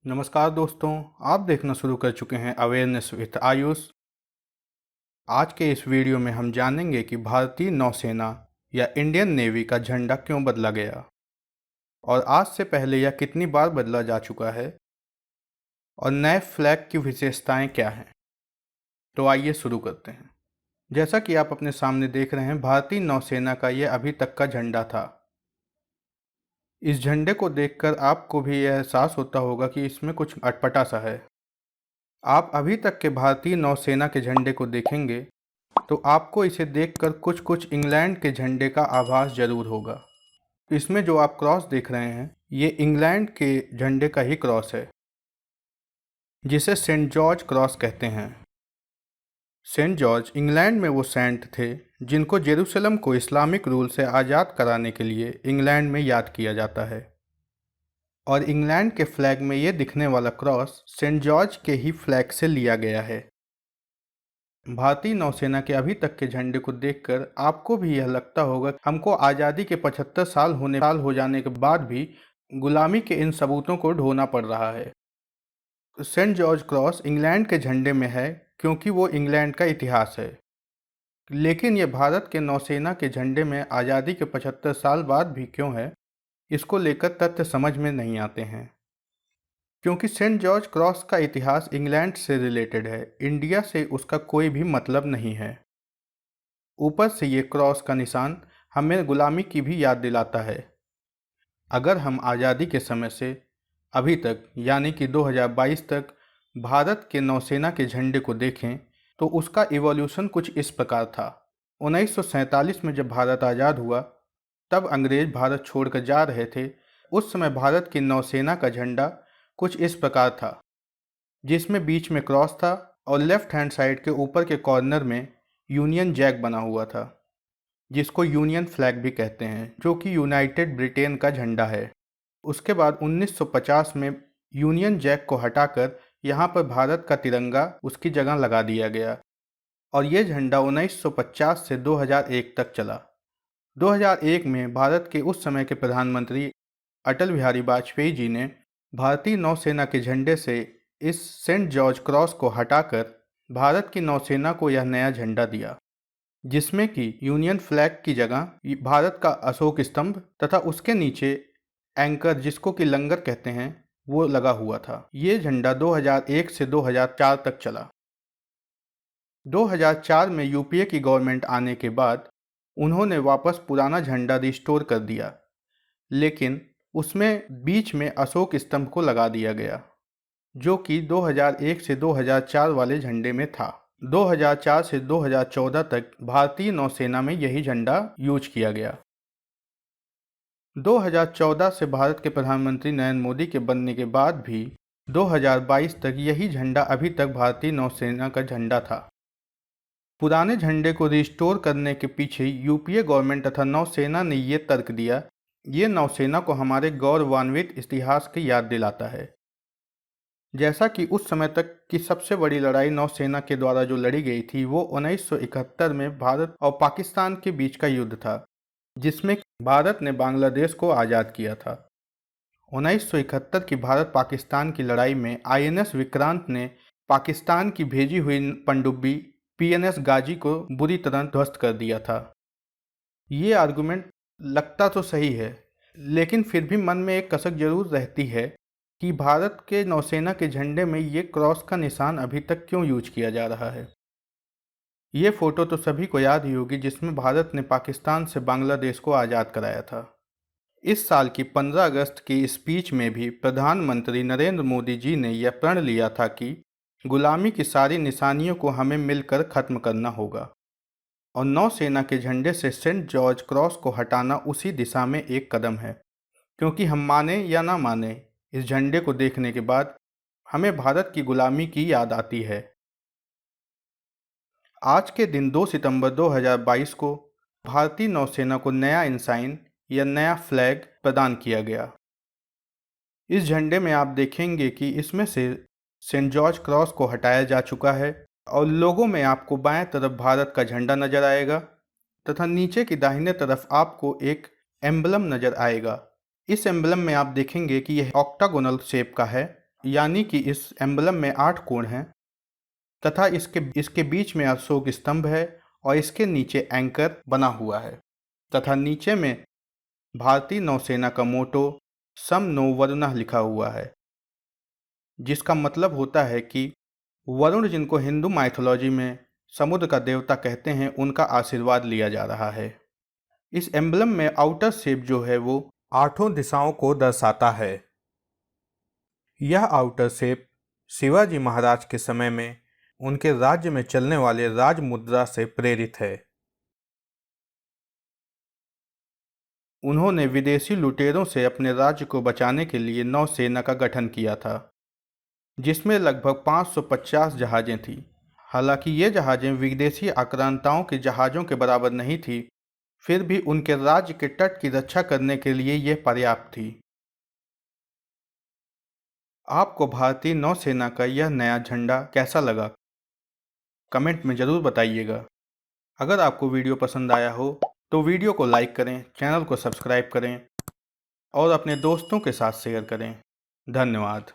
नमस्कार दोस्तों, आप देखना शुरू कर चुके हैं अवेयरनेस विद आयुष। आज के इस वीडियो में हम जानेंगे कि भारतीय नौसेना या इंडियन नेवी का झंडा क्यों बदला गया और आज से पहले यह कितनी बार बदला जा चुका है और नए फ्लैग की विशेषताएं क्या हैं। तो आइए शुरू करते हैं। जैसा कि आप अपने सामने देख रहे हैं, भारतीय नौसेना का यह अभी तक का झंडा था। इस झंडे को देखकर आपको भी यह एहसास होता होगा कि इसमें कुछ अटपटा सा है। आप अभी तक के भारतीय नौसेना के झंडे को देखेंगे तो आपको इसे देखकर कुछ कुछ इंग्लैंड के झंडे का आभास जरूर होगा। इसमें जो आप क्रॉस देख रहे हैं, ये इंग्लैंड के झंडे का ही क्रॉस है, जिसे सेंट जॉर्ज क्रॉस कहते हैं। सेंट जॉर्ज इंग्लैंड में वो सेंट थे जिनको जेरूसलम को इस्लामिक रूल से आज़ाद कराने के लिए इंग्लैंड में याद किया जाता है। और इंग्लैंड के फ्लैग में ये दिखने वाला क्रॉस सेंट जॉर्ज के ही फ्लैग से लिया गया है। भारतीय नौसेना के अभी तक के झंडे को देखकर आपको भी यह लगता होगा कि हमको आज़ादी के 75 साल हो जाने के बाद भी गुलामी के इन सबूतों को ढोना पड़ रहा है। सेंट जॉर्ज क्रॉस इंग्लैंड के झंडे में है क्योंकि वो इंग्लैंड का इतिहास है, लेकिन ये भारत के नौसेना के झंडे में आज़ादी के 75 साल बाद भी क्यों है, इसको लेकर तथ्य समझ में नहीं आते हैं। क्योंकि सेंट जॉर्ज क्रॉस का इतिहास इंग्लैंड से रिलेटेड है, इंडिया से उसका कोई भी मतलब नहीं है। ऊपर से ये क्रॉस का निशान हमें गुलामी की भी याद दिलाता है। अगर हम आज़ादी के समय से अभी तक यानी कि 2022 तक भारत के नौसेना के झंडे को देखें तो उसका इवोल्यूशन कुछ इस प्रकार था। 1947 में जब भारत आज़ाद हुआ तब अंग्रेज भारत छोड़कर जा रहे थे। उस समय भारत की नौसेना का झंडा कुछ इस प्रकार था, जिसमें बीच में क्रॉस था और लेफ्ट हैंड साइड के ऊपर के कॉर्नर में यूनियन जैक बना हुआ था, जिसको यूनियन फ्लैग भी कहते हैं, जो कि यूनाइटेड ब्रिटेन का झंडा है। उसके बाद 1950 में यूनियन जैक को हटाकर यहाँ पर भारत का तिरंगा उसकी जगह लगा दिया गया और ये झंडा 1950 से 2001 तक चला। 2001 में भारत के उस समय के प्रधानमंत्री अटल बिहारी वाजपेयी जी ने भारतीय नौसेना के झंडे से इस सेंट जॉर्ज क्रॉस को हटाकर भारत की नौसेना को यह नया झंडा दिया, जिसमें कि यूनियन फ्लैग की जगह भारत का अशोक स्तंभ तथा उसके नीचे एंकर, जिसको कि लंगर कहते हैं, वो लगा हुआ था। ये झंडा 2001 से 2004 तक चला। 2004 में यूपीए की गवर्नमेंट आने के बाद उन्होंने वापस पुराना झंडा रिस्टोर कर दिया, लेकिन उसमें बीच में अशोक स्तंभ को लगा दिया गया, जो कि 2001 से 2004 वाले झंडे में था। 2004 से 2014 तक भारतीय नौसेना में यही झंडा यूज किया गया। 2014 से भारत के प्रधानमंत्री नरेंद्र मोदी के बनने के बाद भी 2022 तक यही झंडा अभी तक भारतीय नौसेना का झंडा था। पुराने झंडे को रिस्टोर करने के पीछे यूपीए गवर्नमेंट तथा नौसेना ने ये तर्क दिया, ये नौसेना को हमारे गौरवान्वित इतिहास की याद दिलाता है। जैसा कि उस समय तक की सबसे बड़ी लड़ाई नौसेना के द्वारा जो लड़ी गई थी वो 1971 में भारत और पाकिस्तान के बीच का युद्ध था, जिसमें भारत ने बांग्लादेश को आज़ाद किया था। 1971 की भारत पाकिस्तान की लड़ाई में आईएनएस विक्रांत ने पाकिस्तान की भेजी हुई पनडुब्बी पीएनएस गाजी को बुरी तरह ध्वस्त कर दिया था। ये आर्गुमेंट लगता तो सही है, लेकिन फिर भी मन में एक कसक जरूर रहती है कि भारत के नौसेना के झंडे में ये क्रॉस का निशान अभी तक क्यों यूज किया जा रहा है। ये फोटो तो सभी को याद ही होगी, जिसमें भारत ने पाकिस्तान से बांग्लादेश को आज़ाद कराया था। इस साल की 15 अगस्त की स्पीच में भी प्रधानमंत्री नरेंद्र मोदी जी ने यह प्रण लिया था कि गुलामी की सारी निशानियों को हमें मिलकर ख़त्म करना होगा, और नौसेना के झंडे से सेंट जॉर्ज क्रॉस को हटाना उसी दिशा में एक कदम है। क्योंकि हम माने या ना माने, इस झंडे को देखने के बाद हमें भारत की गुलामी की याद आती है। आज के दिन 2 सितंबर 2022 को भारतीय नौसेना को नया इंसाइन या नया फ्लैग प्रदान किया गया। इस झंडे में आप देखेंगे कि इसमें से सेंट जॉर्ज क्रॉस को हटाया जा चुका है और लोगों में आपको बाएं तरफ भारत का झंडा नजर आएगा तथा नीचे की दाहिने तरफ आपको एक एम्बलम नजर आएगा। इस एम्बलम में आप देखेंगे कि यह ऑक्टागोनल शेप का है यानी कि इस एम्बलम में 8 कोण हैं तथा इसके बीच में अशोक स्तंभ है और इसके नीचे एंकर बना हुआ है तथा नीचे में भारतीय नौसेना का मोटो सम नो वरुणः लिखा हुआ है, जिसका मतलब होता है कि वरुण, जिनको हिंदू माइथोलॉजी में समुद्र का देवता कहते हैं, उनका आशीर्वाद लिया जा रहा है। इस एम्बलम में आउटर शेप जो है वो 8 दिशाओं को दर्शाता है। यह आउटर शेप शिवाजी महाराज के समय में उनके राज्य में चलने वाले राज मुद्रा से प्रेरित है। उन्होंने विदेशी लुटेरों से अपने राज्य को बचाने के लिए नौसेना का गठन किया था, जिसमें लगभग 550 जहाजें थीं। हालांकि ये जहाजें विदेशी आक्रांताओं के जहाज़ों के बराबर नहीं थी, फिर भी उनके राज्य के तट की रक्षा करने के लिए ये पर्याप्त थी। आपको भारतीय नौसेना का यह नया झंडा कैसा लगा, कमेंट में ज़रूर बताइएगा। अगर आपको वीडियो पसंद आया हो तो वीडियो को लाइक करें, चैनल को सब्सक्राइब करें और अपने दोस्तों के साथ शेयर करें। धन्यवाद।